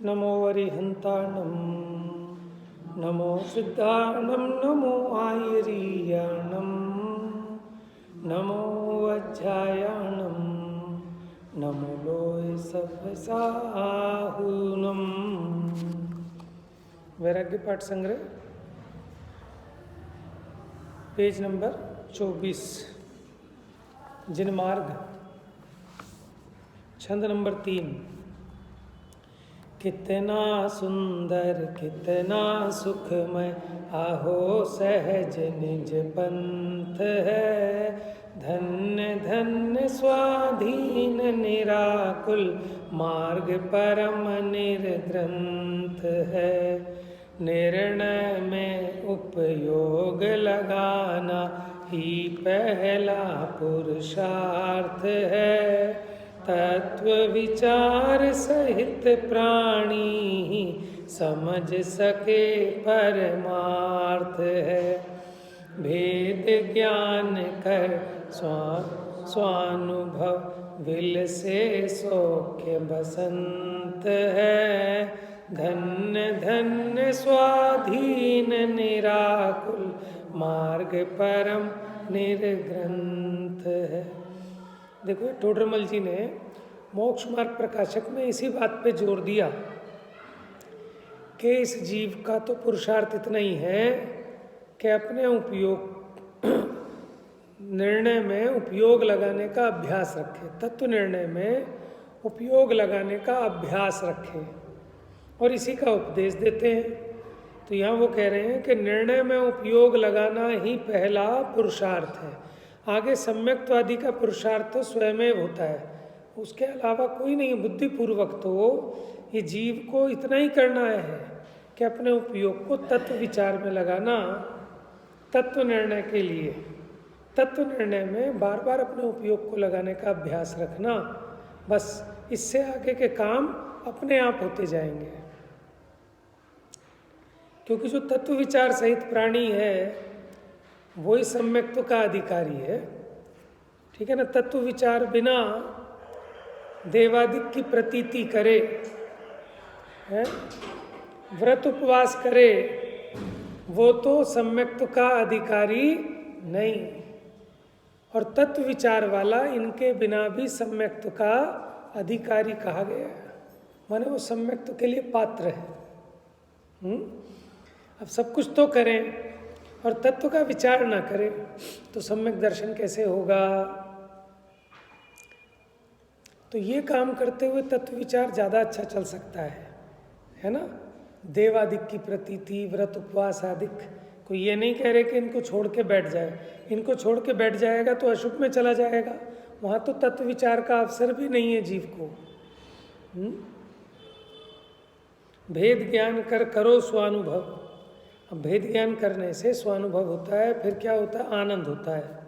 नमो वरिहन्ताणं नमो सिद्धाणं नमो आयरीयाणं नमो वज्रायाणं नमो लोय सभसाहुनं। वैराग्य पाठ संग्रह पेज नंबर 24, जिनमार्ग, छंद नंबर 3। कितना सुंदर कितना सुखमय आहो सहज निज पंथ है, धन्य धन्य स्वाधीन निराकुल मार्ग परम निर्ग्रंथ है। निर्णय में उपयोग लगाना ही पहला पुरुषार्थ है, तत्व विचार सहित प्राणी समझ सके परमार्थ है। भेद ज्ञान कर स्वानुभव विल से सौख्य बसंत है, धन्य धन्य स्वाधीन निराकुल मार्ग परम निर्ग्रंथ है। देखो टोडरमल जी ने मोक्ष मार्ग प्रकाशक में इसी बात पे जोर दिया कि इस जीव का तो पुरुषार्थ इतना ही है कि अपने उपयोग निर्णय में उपयोग लगाने का अभ्यास रखे, तत्व निर्णय में उपयोग लगाने का अभ्यास रखे और इसी का उपदेश देते हैं। तो यहाँ वो कह रहे हैं कि निर्णय में उपयोग लगाना ही पहला पुरुषार्थ है। आगे सम्यक्त्वादि का पुरुषार्थ तो स्वयमेव होता है, उसके अलावा कोई नहीं। बुद्धिपूर्वक तो ये जीव को इतना ही करना है कि अपने उपयोग को तत्व विचार में लगाना, तत्व निर्णय के लिए, तत्व निर्णय में बार बार अपने उपयोग को लगाने का अभ्यास रखना। बस इससे आगे के काम अपने आप होते जाएंगे, क्योंकि जो तत्व विचार सहित प्राणी है वही सम्यक्त्व का अधिकारी है। ठीक है ना। तत्व विचार बिना देवादिक की प्रतीति करे, है, व्रत उपवास करे, वो तो सम्यक्त्व का अधिकारी नहीं। और तत्व विचार वाला इनके बिना भी सम्यक्त्व का अधिकारी कहा गया है, माने वो सम्यक्त्व के लिए पात्र है। अब सब कुछ तो करें और तत्व का विचार ना करें तो सम्यक दर्शन कैसे होगा। तो ये काम करते हुए तत्व विचार ज़्यादा अच्छा चल सकता है ना। देवादिक की प्रतीति, व्रत उपवास आदिक, कोई ये नहीं कह रहे कि इनको छोड़ के बैठ जाए। इनको छोड़ के बैठ जाएगा तो अशुभ में चला जाएगा, वहाँ तो तत्व विचार का अवसर भी नहीं है जीव को। भेद ज्ञान कर करो स्वानुभव। अब भेद ज्ञान करने से स्वानुभव होता है, फिर क्या होता है, आनंद होता है।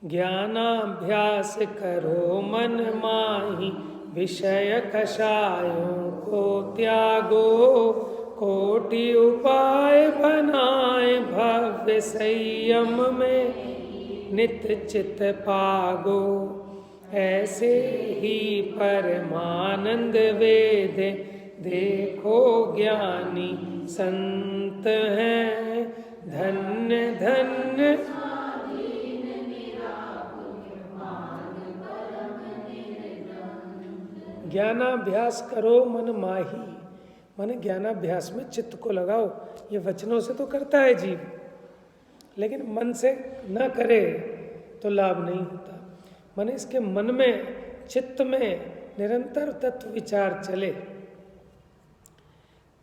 ज्ञानाभ्यास करो मन माही, विषय कषायों को त्यागो, कोटि उपाय बनाए भव्य संयम में नित चित पागो। ऐसे ही परमानंद वेद देखो ज्ञानी संत हैं, धन्य धन्य ज्ञानाभ्यास करो मन माही, माने ज्ञानाभ्यास में चित्त को लगाओ। ये वचनों से तो करता है जीव, लेकिन मन से न करे तो लाभ नहीं होता। माने इसके मन में, चित्त में निरंतर तत्व विचार चले।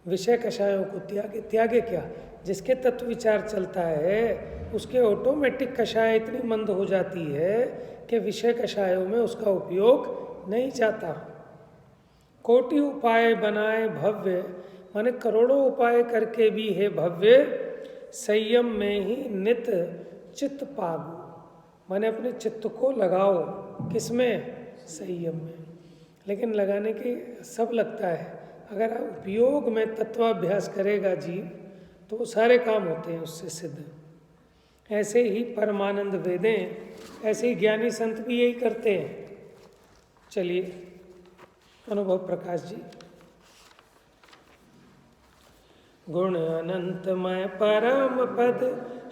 विषय कषायों को त्यागे। त्यागे क्या, जिसके तत्व विचार चलता है उसके ऑटोमेटिक कषाय इतनी मंद हो जाती है कि विषय कषायों में उसका उपयोग नहीं जाता। कोटि उपाय बनाए भव्य, माने करोड़ों उपाय करके भी है भव्य, संयम में ही नित चित्त पागो, माने अपने चित्त को लगाओ। किसमें, संयम में। लेकिन लगाने के सब लगता है, अगर उपयोग में तत्वाभ्यास करेगा जीव तो वो सारे काम होते हैं उससे सिद्ध। ऐसे ही परमानंद वेदें, ऐसे ही ज्ञानी संत भी यही करते हैं। चलिए अनुभव प्रकाश जी। गुण अनंतमय परम पद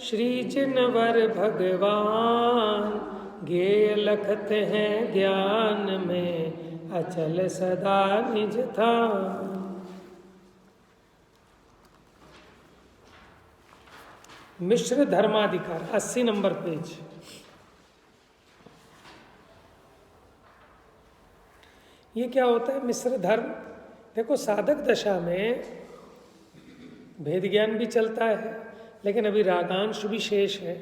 श्री जिनवर भगवान, गेय लखत हैं ज्ञान में अचल सदा निज थान। मिश्र धर्माधिकार 80 नंबर पेज। ये क्या होता है मिश्र धर्म? देखो साधक दशा में भेद ज्ञान भी चलता है, लेकिन अभी रागांश भी शेष है।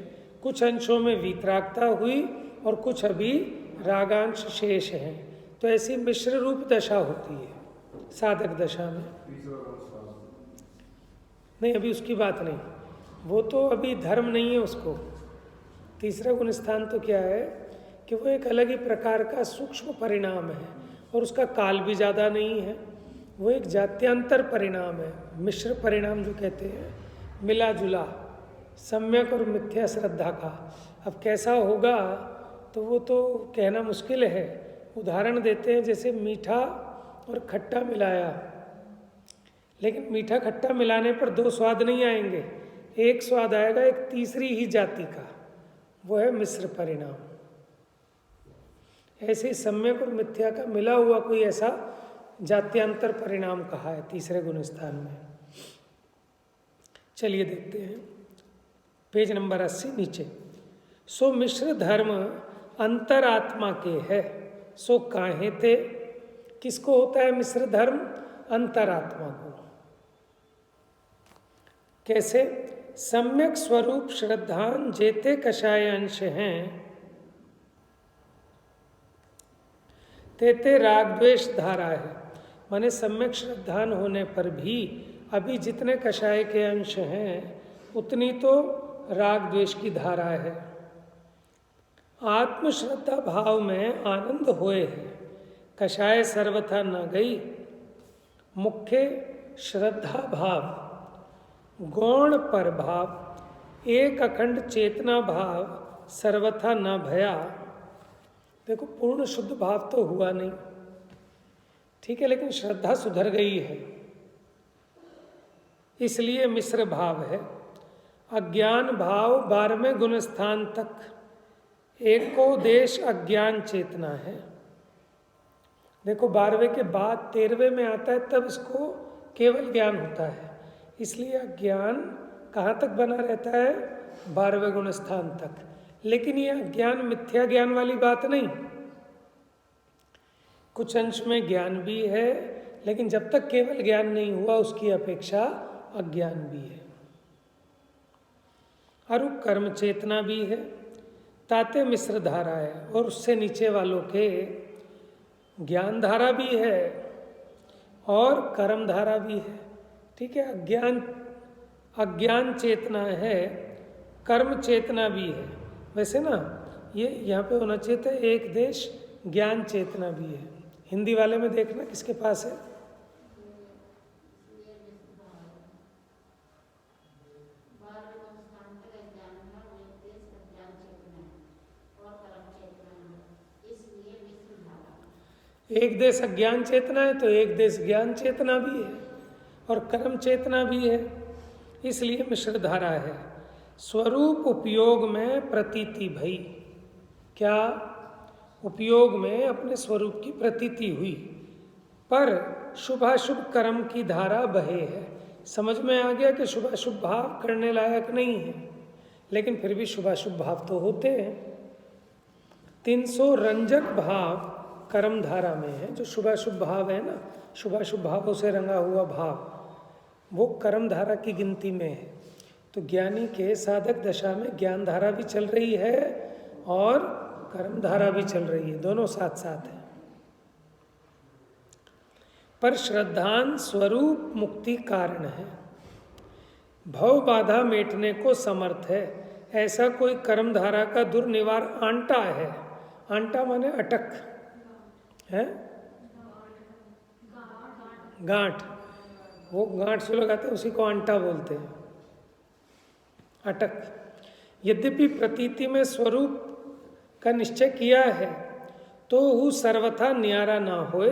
कुछ अंशों में वीतरागता हुई और कुछ अभी रागांश शेष है। तो ऐसी मिश्र रूप दशा होती है साधक दशा में। नहीं, अभी उसकी बात नहीं, वो तो अभी धर्म नहीं है उसको। तीसरा गुण स्थान तो क्या है कि वो एक अलग ही प्रकार का सूक्ष्म परिणाम है और उसका काल भी ज़्यादा नहीं है। वो एक जात्यांतर परिणाम है, मिश्र परिणाम जो कहते हैं, मिला जुला सम्यक और मिथ्या श्रद्धा का। अब कैसा होगा तो वो तो कहना मुश्किल है। उदाहरण देते हैं, जैसे मीठा और खट्टा मिलाया, लेकिन मीठा खट्टा मिलाने पर दो स्वाद नहीं आएंगे, एक स्वाद आएगा एक तीसरी ही जाति का, वो है मिश्र परिणाम। ऐसे ही सम्यक और मिथ्या का मिला हुआ कोई ऐसा जात्यांतर परिणाम कहा है तीसरे गुण स्थान में। चलिए देखते हैं पेज नंबर 80 नीचे। सो मिश्र धर्म अंतरात्मा के है, सो काहे थे। किसको होता है मिश्र धर्म? अंतरात्मा को। कैसे? सम्यक स्वरूप श्रद्धान जेते कषाय अंश हैं, तेते राग द्वेष धारा है। माने सम्यक श्रद्धान होने पर भी अभी जितने कषाय के अंश हैं उतनी तो राग द्वेष की धारा है। आत्मश्रद्धा भाव में आनंद होए है, कषाय सर्वथा न गई। मुख्य श्रद्धा भाव, गौण पर भाव, एक अखंड चेतना भाव सर्वथा न भया। देखो पूर्ण शुद्ध भाव तो हुआ नहीं, ठीक है, लेकिन श्रद्धा सुधर गई है, इसलिए मिश्र भाव है। अज्ञान भाव 12वें गुण स्थान तक एको देश अज्ञान चेतना है। देखो 12वें के बाद 13वें में आता है, तब इसको केवल ज्ञान होता है, इसलिए अज्ञान कहाँ तक बना रहता है? 12वें गुण स्थान तक। लेकिन ये अज्ञान मिथ्या ज्ञान वाली बात नहीं, कुछ अंश में ज्ञान भी है, लेकिन जब तक केवल ज्ञान नहीं हुआ उसकी अपेक्षा अज्ञान भी है। और कर्म चेतना भी है, ताते मिश्र धारा है, और उससे नीचे वालों के ज्ञान धारा भी है और कर्म धारा भी है। ठीक है, अज्ञान चेतना है, कर्म चेतना भी है। वैसे ना ये यहाँ पे होना चाहिए था एक देश ज्ञान चेतना भी है। हिंदी वाले में देखना किसके पास है? एक देश अज्ञान चेतना है तो एक देश ज्ञान चेतना भी है और कर्म चेतना भी है, इसलिए मिश्र धारा है। स्वरूप उपयोग में प्रतीति भई, क्या उपयोग में अपने स्वरूप की प्रतीति हुई, पर शुभाशुभ कर्म की धारा बहे है। समझ में आ गया कि शुभाशुभ भाव करने लायक नहीं है, लेकिन फिर भी शुभाशुभ भाव तो होते हैं। 300 रंजक भाव कर्म धारा में है। जो शुभाशुभ भाव है ना, शुभाशुभ भावों से रंगा हुआ भाव, वो कर्म धारा की गिनती में है। तो ज्ञानी के साधक दशा में ज्ञान धारा भी चल रही है और कर्म धारा भी चल रही है, दोनों साथ साथ है। पर श्रद्धान स्वरूप मुक्ति कारण है, भव बाधा मेटने को समर्थ है। ऐसा कोई कर्म धारा का दुर्निवार आंटा है। आंटा माने अटक है, गांठ, वो गांठ से लगाते हैं उसी को आंटा बोलते हैं, अटक। यद्यपि प्रतीति में स्वरूप का निश्चय किया है तो हु सर्वथा न्यारा ना होए।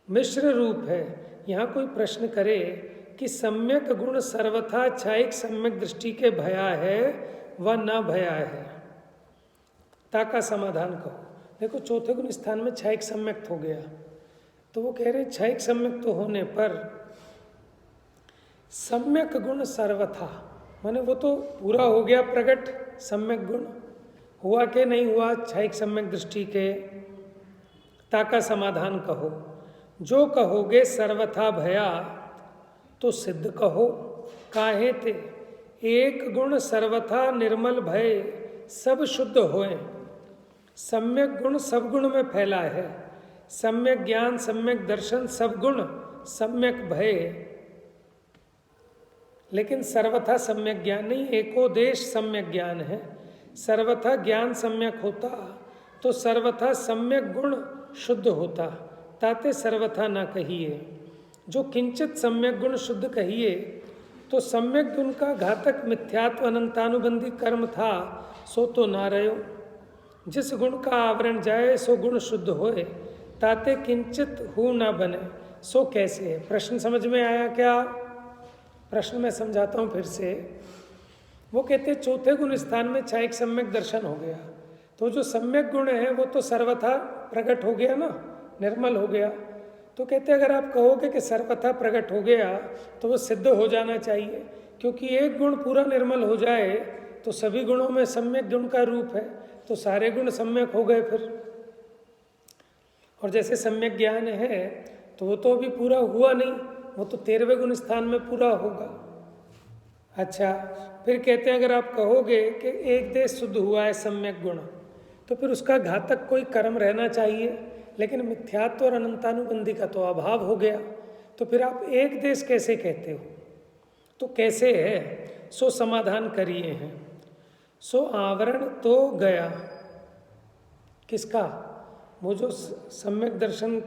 मिश्र रूप है, यहाँ कोई प्रश्न करे कि सम्यक गुण सर्वथा छायिक सम्यक दृष्टि के भया है व न भया है, ताका समाधान कहो। देखो चौथे गुण स्थान में छायिक सम्यक हो गया, तो वो कह रहे छायिक सम्यक तो होने पर सम्यक गुण सर्वथा, माने वो तो पूरा हो गया प्रकट, सम्यक गुण हुआ कि नहीं हुआ छायिक सम्यक दृष्टि के, ताका समाधान कहो। जो कहोगे सर्वथा भया तो सिद्ध कहो, काहे ते एक गुण सर्वथा निर्मल भय सब शुद्ध होए। सम्यक गुण सब गुण में फैला है, सम्यक ज्ञान सम्यक दर्शन सब गुण सम्यक भय, लेकिन सर्वथा सम्यक ज्ञान नहीं, एकोदेश सम्यक ज्ञान है। सर्वथा ज्ञान सम्यक होता तो सर्वथा सम्यक गुण शुद्ध होता, ताते सर्वथा ना कहिए। जो किंचित सम्यक गुण शुद्ध कहिए तो सम्यक गुण का घातक मिथ्यात्व अनंतानुबंधी कर्म था सो तो ना रहो। जिस गुण का आवरण जाए सो गुण शुद्ध होए, ताते किंचित हु ना बने सो कैसे है। प्रश्न समझ में आया क्या? प्रश्न मैं समझाता हूँ फिर से। वो कहते चौथे गुण स्थान में छायिक सम्यक दर्शन हो गया, तो जो सम्यक गुण है वो तो सर्वथा प्रकट हो गया ना, निर्मल हो गया। तो कहते अगर आप कहोगे कि सर्वथा प्रकट हो गया तो वो सिद्ध हो जाना चाहिए, क्योंकि एक गुण पूरा निर्मल हो जाए तो सभी गुणों में सम्यक गुण का रूप है, तो सारे गुण सम्यक हो गए फिर। और जैसे सम्यक ज्ञान है तो वो तो अभी पूरा हुआ नहीं, वो तो 13वें गुण स्थान में पूरा होगा। अच्छा, फिर कहते हैं अगर आप कहोगे कि एक देश शुद्ध हुआ है सम्यक गुण, तो फिर उसका घातक कोई कर्म रहना चाहिए, लेकिन मिथ्यात्व और अनंतानुबंधी का तो अभाव हो गया, तो फिर आप एक देश कैसे कहते हो? तो कैसे है सो समाधान करिए हैं। सो आवरण तो गया किसका? वो जो सम्यक दर्शन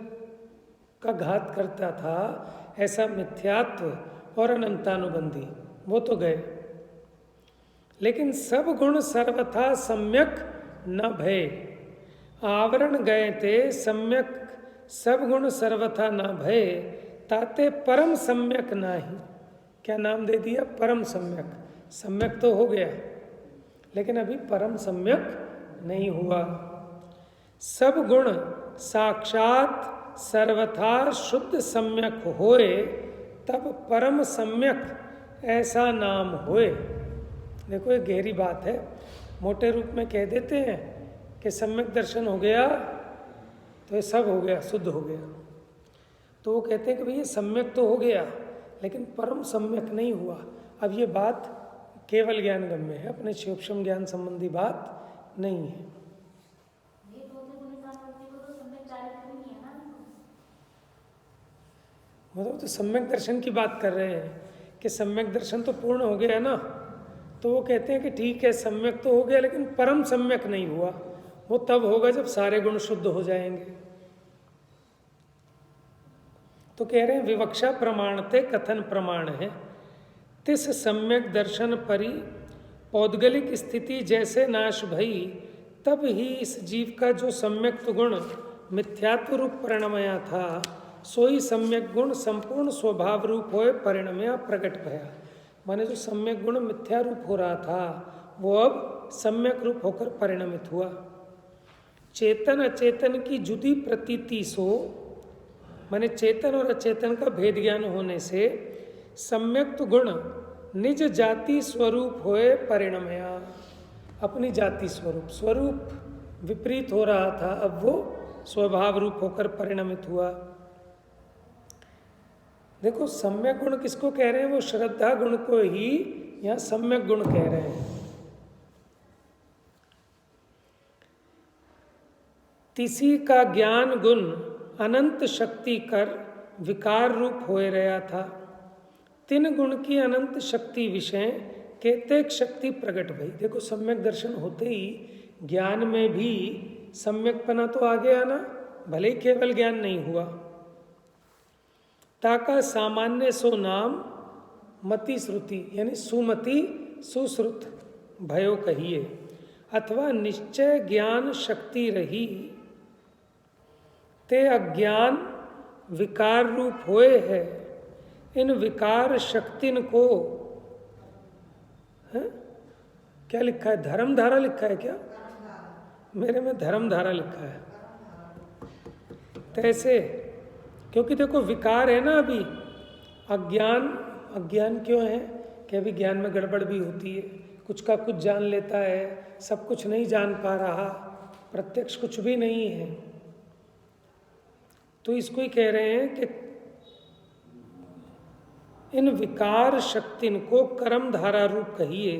का घात करता था, ऐसा मिथ्यात्व और अनंतानुबंधी, वो तो गए। लेकिन सब गुण सर्वथा सम्यक न भय, आवरण गए थे सम्यक सब गुण सर्वथा न भय, ताते परम सम्यक नाही। क्या नाम दे दिया? परम सम्यक। सम्यक तो हो गया लेकिन अभी परम सम्यक नहीं हुआ। सब गुण साक्षात सर्वथा शुद्ध सम्यक होए, तब परम सम्यक ऐसा नाम होए। देखो ये गहरी बात है। मोटे रूप में कह देते हैं कि सम्यक दर्शन हो गया तो ये सब हो गया, शुद्ध हो गया। तो वो कहते हैं कि भाई ये सम्यक तो हो गया लेकिन परम सम्यक नहीं हुआ। अब ये बात केवल ज्ञान गम्य है, अपने शिवोपम ज्ञान संबंधी बात नहीं है। मतलब तो सम्यक दर्शन की बात कर रहे हैं कि सम्यक दर्शन तो पूर्ण हो गया ना, तो वो कहते हैं कि ठीक है सम्यक तो हो गया लेकिन परम सम्यक नहीं हुआ। वो तब होगा जब सारे गुण शुद्ध हो जाएंगे। तो कह रहे हैं विवक्षा प्रमाणते कथन प्रमाण है, तिस सम्यक दर्शन परि पौद्गलिक स्थिति जैसे नाश भई, तब ही इस जीव का जो सम्यक गुण मिथ्यात्व रूप परिणमया था, सोई सम्यक गुण संपूर्ण स्वभाव रूप होए परिणमया प्रकट भया। माने जो सम्यक गुण मिथ्या रूप हो रहा था वो अब सम्यक रूप होकर परिणमित हुआ। चेतन अचेतन की जुदी प्रतीति सो, माने चेतन और अचेतन का भेद ज्ञान होने से सम्यक गुण निज जाति स्वरूप होए परिणमया। अपनी जाति स्वरूप, स्वरूप विपरीत हो रहा था, अब वो स्वभाव रूप होकर परिणमित हुआ। देखो सम्यक गुण किसको कह रहे हैं? वो श्रद्धा गुण को ही यहाँ सम्यक गुण कह रहे हैं। तिसी का ज्ञान गुण अनंत शक्ति कर विकार रूप होए रहा था। तीन गुण की अनंत शक्ति विषय केतेक शक्ति प्रकट भई। देखो सम्यक दर्शन होते ही ज्ञान में भी सम्यकपना तो आ गया ना, भले ही केवल ज्ञान नहीं हुआ। ताका सामान्य सो नाम मति श्रुति, यानी सुमति सुश्रुत भयो कहिए, अथवा निश्चय ज्ञान शक्ति रही ते अज्ञान विकार रूप होए है, इन विकार शक्तिन को, है? क्या लिखा है? धर्मधारा लिखा है क्या? मेरे में धर्मधारा लिखा है। तैसे, क्योंकि देखो विकार है ना अभी, अज्ञान क्यों है कि अभी ज्ञान में गड़बड़ भी होती है, कुछ का कुछ जान लेता है, सब कुछ नहीं जान पा रहा, प्रत्यक्ष कुछ भी नहीं है। तो इसको ही कह रहे हैं कि इन विकार शक्तिन को कर्म धारा रूप कहिए,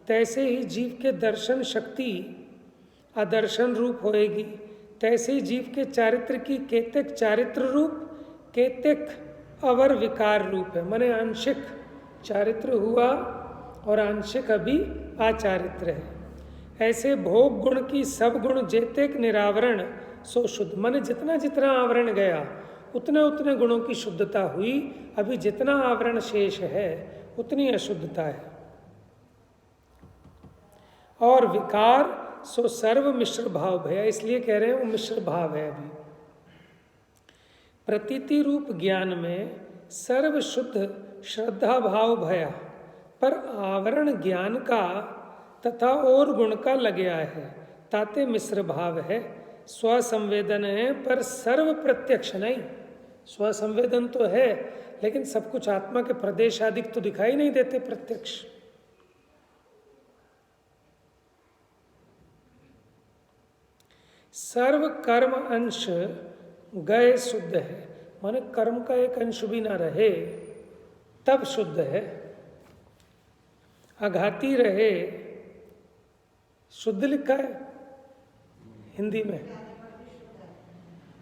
तैसे ही जीव के दर्शन शक्ति अदर्शन रूप होएगी, तैसे ही जीव के चारित्र की केतिक चारित्र रूप, केतिक अवर विकार रूप है। माने आंशिक चारित्र हुआ और आंशिक अभी आचारित्र है। ऐसे भोग गुण की सब गुण जेतेक निरावरण सो शुद्ध, माने जितना जितना आवरण गया उतने उतने गुणों की शुद्धता हुई, अभी जितना आवरण शेष है उतनी अशुद्धता है। और विकार सो सर्व मिश्र भाव भया, इसलिए कह रहे हैं वो मिश्र भाव है। अभी प्रतीति रूप ज्ञान में सर्व शुद्ध श्रद्धा भाव भया, पर आवरण ज्ञान का तथा और गुण का लग्या है, ताते मिश्र भाव है। स्वसंवेदन है पर सर्व प्रत्यक्ष नहीं। स्वसंवेदन तो है लेकिन सब कुछ आत्मा के प्रदेश आदि तो दिखाई नहीं देते प्रत्यक्ष। सर्व कर्म अंश गए शुद्ध है, माने कर्म का एक अंश भी ना रहे तब शुद्ध है। आघाती रहे, शुद्ध लिखा है हिंदी में,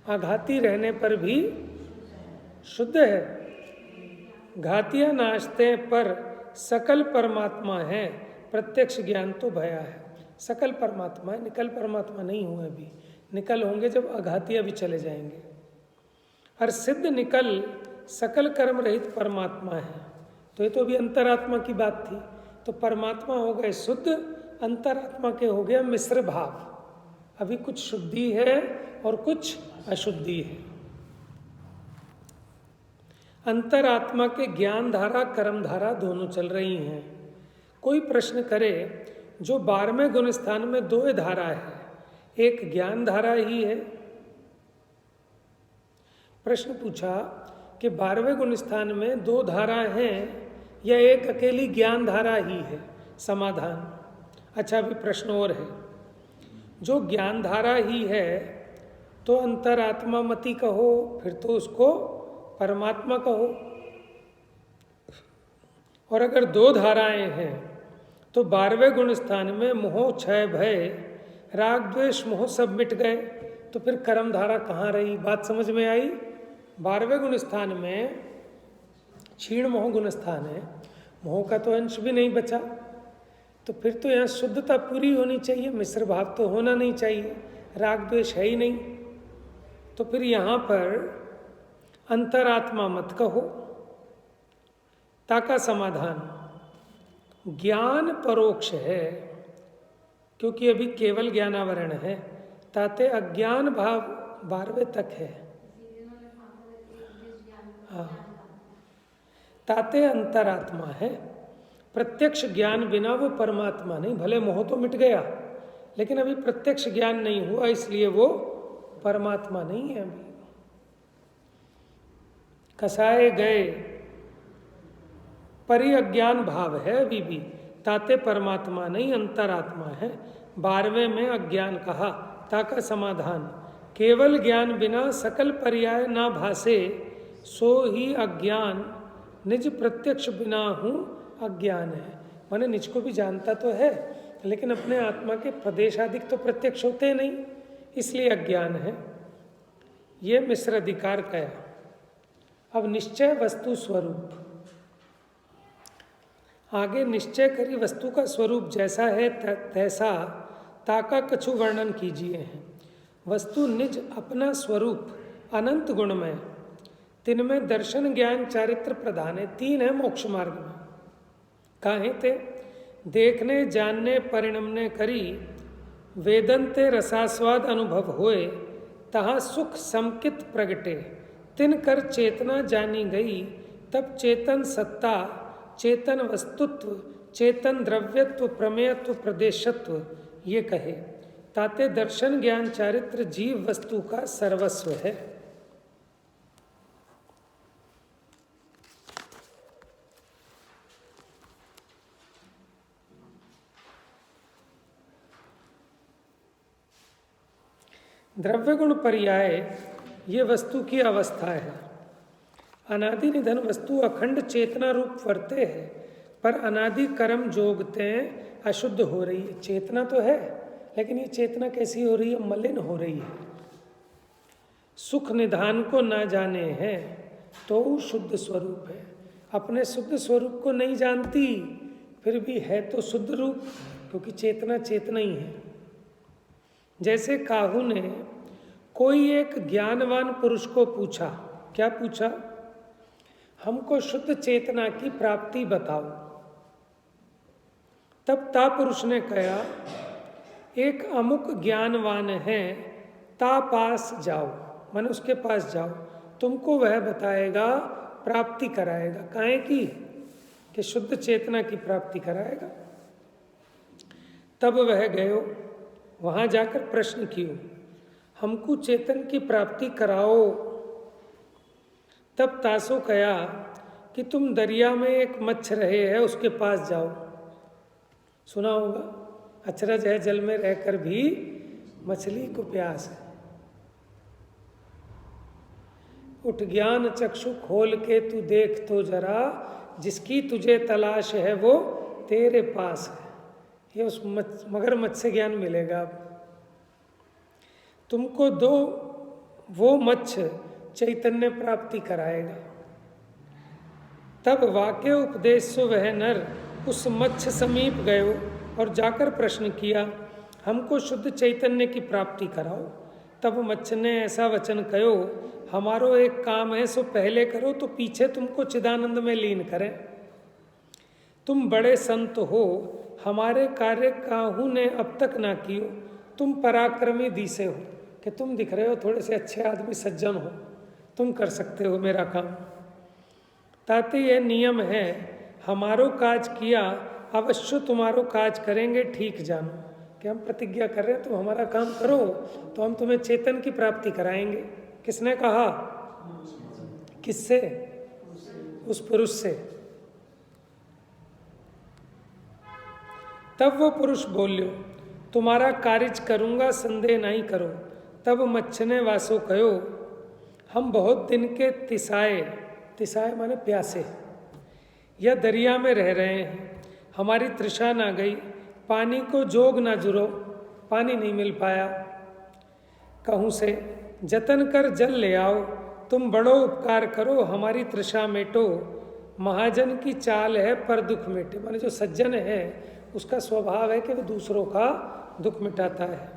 आघाती रहने पर भी शुद्ध है। घातियां नाचते पर सकल परमात्मा है, प्रत्यक्ष ज्ञान तो भया है। सकल परमात्मा है, निकल परमात्मा नहीं हुए अभी, निकल होंगे जब आघातियां भी चले जाएंगे। और सिद्ध निकल सकल कर्म रहित परमात्मा है। तो ये तो अभी अंतरात्मा की बात थी, तो परमात्मा हो गए शुद्ध, अंतरात्मा के हो गया मिश्र भाव। अभी कुछ शुद्धि है और कुछ अशुद्धि है। अंतरात्मा के ज्ञान धारा कर्म धारा दोनों चल रही हैं। कोई प्रश्न करे, जो 12वें गुण स्थान में 2 धारा है, एक ज्ञान धारा ही है। प्रश्न पूछा कि 12वें गुण स्थान में 2 धारा हैं या एक अकेली ज्ञान धारा ही है? समाधान, अच्छा अभी प्रश्न और है। जो ज्ञान धारा ही है तो अंतरात्मा मति कहो, फिर तो उसको परमात्मा कहो। और अगर 2 धाराएं हैं तो 12वें गुण स्थान में मोह क्षय भय राग द्वेष मोह सब मिट गए, तो फिर कर्म धारा कहाँ रही? बात समझ में आई? 12वें गुण स्थान में क्षीण मोह गुण स्थान है, मोह का तो अंश भी नहीं बचा, तो फिर तो यहाँ शुद्धता पूरी होनी चाहिए, मिश्र भाव तो होना नहीं चाहिए, राग द्वेष है ही नहीं। तो फिर यहाँ पर अंतरात्मा मत कहो। ताका समाधान, ज्ञान परोक्ष है क्योंकि अभी केवल ज्ञानावरण है, ताते अज्ञान भाव 12वें तक है। हाँ, ताते अंतरात्मा है। प्रत्यक्ष ज्ञान बिना वो परमात्मा नहीं। भले मोह तो मिट गया लेकिन अभी प्रत्यक्ष ज्ञान नहीं हुआ, इसलिए वो परमात्मा नहीं है। अभी कसाए गए परि अज्ञान भाव है अभी भी, ताते परमात्मा नहीं अंतरात्मा है। 12वें में अज्ञान कहा, ताका समाधान, केवल ज्ञान बिना सकल पर्याय ना भासे, सो ही अज्ञान निज प्रत्यक्ष बिना हूँ अज्ञान है। माने निज को भी जानता तो है लेकिन अपने आत्मा के प्रदेशाधिक तो प्रत्यक्ष होते नहीं, इसलिए अज्ञान है। ये मिश्र अधिकार कहा। अब निश्चय वस्तु स्वरूप, आगे निश्चय करी वस्तु का स्वरूप जैसा है तैसा ताका कछु वर्णन कीजिए हैं। वस्तु निज अपना स्वरूप अनंत गुणमय, तिनमें दर्शन ज्ञान चारित्र प्रधान है। 3 है मोक्ष मार्ग में। काहे ते देखने जानने परिणमने करी, वेदंते रसास्वाद अनुभव होए, तहाँ सुख समकित प्रगटे, तिन कर चेतना जानी गई, तब चेतन सत्ता, चेतन वस्तुत्व, चेतन द्रव्यत्व, प्रमेयत्व, प्रदेशत्व ये कहे। ताते दर्शन ज्ञान चारित्र जीव वस्तु का सर्वस्व है। द्रव्य गुण पर्याय ये वस्तु की अवस्था है। अनादि निधन वस्तु अखंड चेतना रूप वर्ते है, पर अनादि कर्म जोगते अशुद्ध हो रही है। चेतना तो है, लेकिन ये चेतना कैसी हो रही है? मलिन हो रही है। सुख निधान को ना जाने हैं तो शुद्ध स्वरूप है। अपने शुद्ध स्वरूप को नहीं जानती, फिर भी है तो शुद्ध रूप, क्योंकि चेतना चेतना ही है। जैसे काहू ने कोई एक ज्ञानवान पुरुष को पूछा, क्या पूछा? हमको शुद्ध चेतना की प्राप्ति बताओ। तब ता पुरुष ने कहा, एक अमुक ज्ञानवान है, ता पास जाओ, मन उसके पास जाओ, तुमको वह बताएगा, प्राप्ति कराएगा। काहे की? कि शुद्ध चेतना की प्राप्ति कराएगा। तब वह गयो, वहां जाकर प्रश्न कियो, हमको चेतन की प्राप्ति कराओ। तब तासो कहा कि तुम दरिया में एक मच्छ रहे है, उसके पास जाओ। सुना होगा, अचरज है जल में रहकर भी मछली को प्यास है। उठ ज्ञान चक्षु खोल के तू देख तो जरा, जिसकी तुझे तलाश है वो तेरे पास है। ये उस मगरमच्छ से ज्ञान मिलेगा। अब तुमको दो वो मच्छ चैतन्य प्राप्ति कराएगा। तब वाक्य उपदेश सो वह नर उस मच्छ समीप गयो और जाकर प्रश्न किया, हमको शुद्ध चैतन्य की प्राप्ति कराओ। तब मच्छ ने ऐसा वचन कहो, हमारो एक काम है, सो पहले करो तो पीछे तुमको चिदानंद में लीन करें। तुम बड़े संत हो, हमारे कार्य काहू ने अब तक ना कियो। तुम पराक्रमी दिसे हो, कि तुम दिख रहे हो थोड़े से अच्छे आदमी, सज्जन हो, तुम कर सकते हो मेरा काम। ताते यह नियम है, हमारो काज किया, अवश्य तुम्हारो काज करेंगे, ठीक जानो। कि हम प्रतिज्ञा कर रहे हैं, तुम हमारा काम करो तो हम तुम्हें चेतन की प्राप्ति कराएंगे। किसने कहा? किससे? उस पुरुष से। तब वो पुरुष बोल्यो, तुम्हारा कार्य करूँगा, संदेह नहीं करो। तब मच्छ ने वासो कहो, हम बहुत दिन के तिसाए, तिसाए माने प्यासे, या दरिया में रह रहे हैं, हमारी तृषा ना गई, पानी को जोग ना जुरो, पानी नहीं मिल पाया। कहूँ से जतन कर जल ले आओ, तुम बड़ो उपकार करो, हमारी तृषा मेटो। महाजन की चाल है पर दुख मिटे, माने जो सज्जन है उसका स्वभाव है कि वो दूसरों का दुख मिटाता है।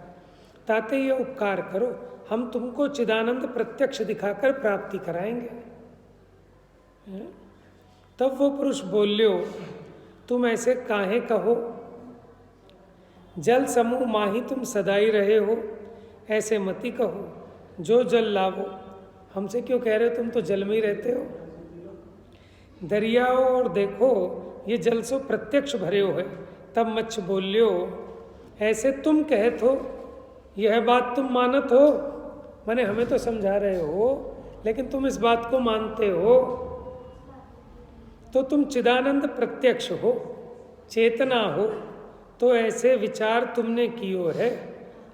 ताते ये उपकार करो, हम तुमको चिदानंद प्रत्यक्ष दिखाकर प्राप्ति कराएंगे। तब वो पुरुष बोल्यो, तुम ऐसे काहे कहो? जल समूह माही तुम सदाई रहे हो, ऐसे मती कहो, जो जल लावो। हमसे क्यों कह रहे हो? तुम तो जल में ही रहते हो। दरियाओ और देखो, ये जल सो प्रत्यक्ष भरे हो है। तब मच्छ बोल्यो, ऐसे तुम कहत हो, यह बात तुम मानत हो, माने हमें तो समझा रहे हो, लेकिन तुम इस बात को मानते हो, तो तुम चिदानंद प्रत्यक्ष हो, चेतना हो, तो ऐसे विचार तुमने कियो है।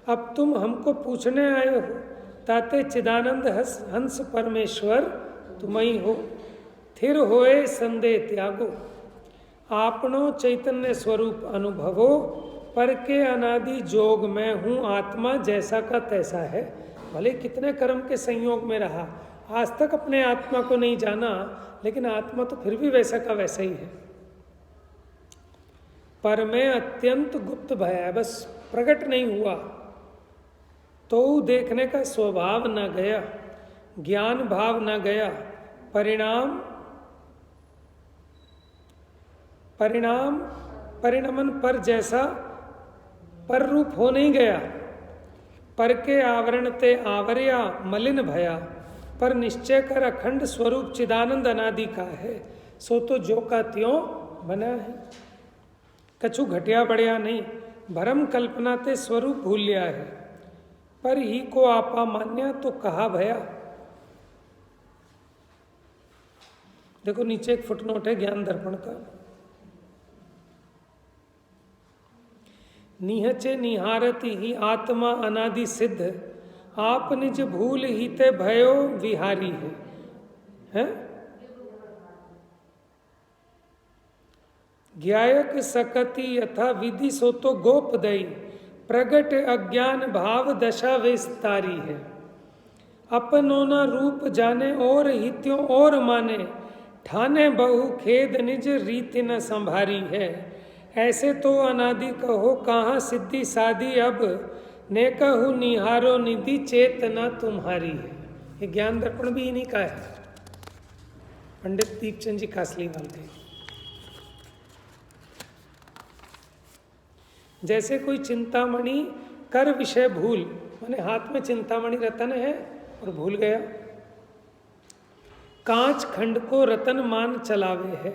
अब तुम हमको पूछने आए हो, ताते चिदानंद हंस परमेश्वर तुम ही हो। थिर होए संदेह त्यागो, आपनो चैतन्य स्वरूप अनुभवो, पर के अनादि जोग में हूँ आत्मा, जैसा का तैसा है। भले कितने कर्म के संयोग में रहा, आज तक अपने आत्मा को नहीं जाना, लेकिन आत्मा तो फिर भी वैसा का वैसा ही है। पर मैं अत्यंत गुप्त भय, बस प्रकट नहीं हुआ तो देखने का स्वभाव न गया, ज्ञान भाव न गया, परिणमन पर जैसा पर रूप हो नहीं गया। पर के आवरण ते आवरया मलिन भया, पर निश्चय कर अखंड स्वरूप चिदानंद अनादि का है, सो तो जो का त्यों बना है। कछु घटिया बढ़िया नहीं, भरम कल्पना ते स्वरूप भूल लिया है, पर ही को आपा मान्या तो कहा भया। देखो नीचे एक फुटनोट है ज्ञान दर्पण का। निहचे निहारति ही आत्मा अनादि सिद्ध, आप निज भूल ही ते भयो विहारी है? ज्ञायक सकति यथा विधि सो तो गोप दई, प्रगट अज्ञान भाव दशा विस्तारी है। अपनो न रूप जाने और हित्यों और माने, ठाने बहु खेद निज रीति न संभारी है। ऐसे तो अनादि कहो कहाँ सिद्धि साधी, अब ने कहू निहारो निधि चेतना तुम्हारी है। ये ज्ञान दर्पण भी इन्हीं का है, पंडित दीपचंद जी कासलीवाल के। जैसे कोई चिंतामणि कर विषय भूल, माने हाथ में चिंतामणि रतन है और भूल गया। कांच खंड को रतन मान चलावे है,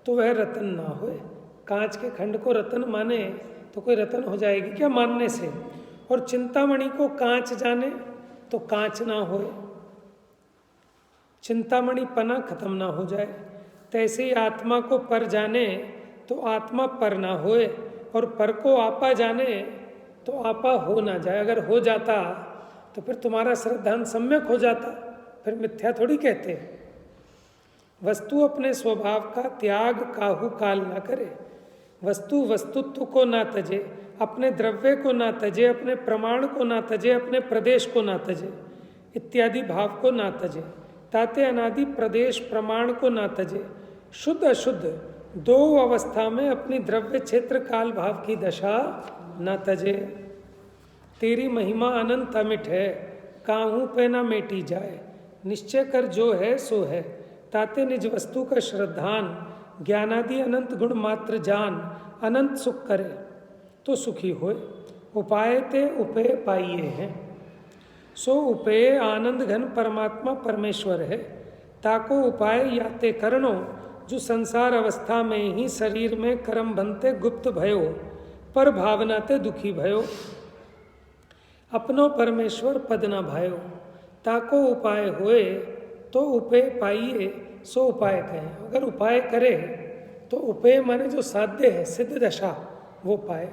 तो वह रतन ना होए। कांच के खंड को रतन माने तो कोई रतन हो जाएगी क्या मानने से? और चिंतामणि को कांच जाने तो कांच ना होए, चिंतामणि पना खत्म ना हो जाए। तैसे ही आत्मा को पर जाने तो आत्मा पर ना होए, और पर को आपा जाने तो आपा हो ना जाए। अगर हो जाता तो फिर तुम्हारा श्रद्धान सम्यक हो जाता, फिर मिथ्या थोड़ी कहते। वस्तु अपने स्वभाव का त्याग काहू काल ना करे, वस्तु वस्तुत्व को ना तजे, अपने द्रव्य को ना तजे, अपने प्रमाण को ना तजे, अपने प्रदेश को ना तजे, इत्यादि भाव को ना तजे। ताते अनादि प्रदेश प्रमाण को ना तजे, शुद्ध अशुद्ध दो अवस्था में अपनी द्रव्य क्षेत्र काल भाव की दशा न तजे। तेरी महिमा अनंत अमिट है, काहू पे ना मेटी जाए। निश्चय कर जो है सो है, ताते निज वस्तु का श्रद्धान। ज्ञानादि अनंत गुण मात्र जान, अनंत सुख करे तो सुखी होए। उपाय ते उपेय पाइए हैं, सो उपेय आनंद घन परमात्मा परमेश्वर है। ताको उपाय याते करणो, जो संसार अवस्था में ही शरीर में कर्म बनते गुप्त भयो, पर भावना ते दुखी भयो। अपनो परमेश्वर पद न भायो, ताको उपाय होए तो उपेय पाइए, सो उपाय कहें। अगर उपाय करे तो उपेय माने जो साध्य है, सिद्ध दशा, वो पाए।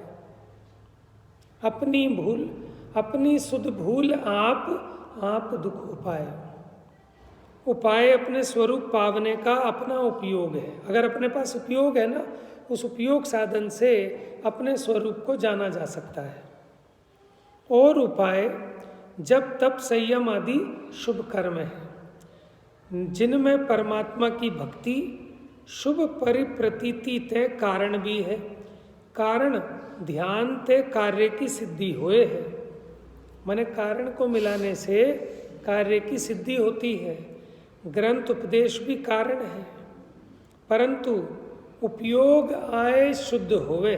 अपनी भूल अपनी सुध भूल आप दुख उपाय। उपाय अपने स्वरूप पावने का अपना उपयोग है। अगर अपने पास उपयोग है ना, उस उपयोग साधन से अपने स्वरूप को जाना जा सकता है। और उपाय जब तप संयम आदि शुभ कर्म है, जिनमें परमात्मा की भक्ति शुभ परिप्रतीति तय कारण भी है। कारण ध्यान ते कार्य की सिद्धि होए है, माने कारण को मिलाने से कार्य की सिद्धि होती है। ग्रंथ उपदेश भी कारण है, परंतु उपयोग आए शुद्ध होवे।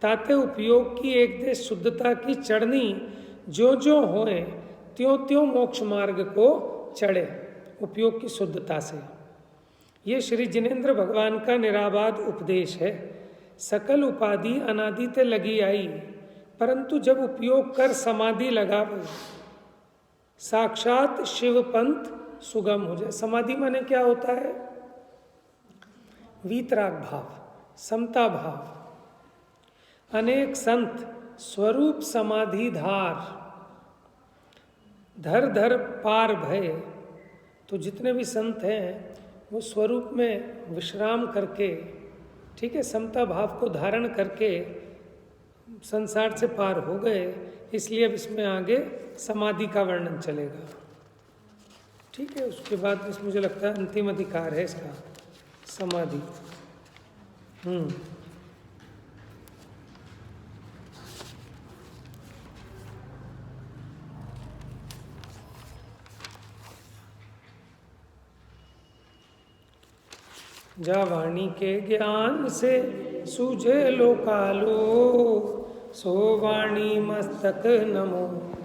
ताते उपयोग की एक दे शुद्धता की चढ़नी जो जो होए, त्यों त्यों मोक्ष मार्ग को चढ़े, उपयोग की शुद्धता से। ये श्री जिनेन्द्र भगवान का निराबाद उपदेश है। सकल उपाधि अनादि ते लगी आई, परंतु जब उपयोग कर समाधि लगावे, साक्षात शिव पंथ सुगम हो जाए। समाधि माने क्या होता है? वीतराग भाव, समता भाव। अनेक संत स्वरूप समाधि धार, धर धर पार भय। तो जितने भी संत हैं वो स्वरूप में विश्राम करके, ठीक है, समता भाव को धारण करके संसार से पार हो गए। इसलिए अब इसमें आगे समाधि का वर्णन चलेगा, ठीक है। उसके बाद इस मुझे लगता है अंतिम अधिकार है इसका, समाधि। जा वाणी के ज्ञान से सूझे लोकालो, सो वाणी मस्तक नमो।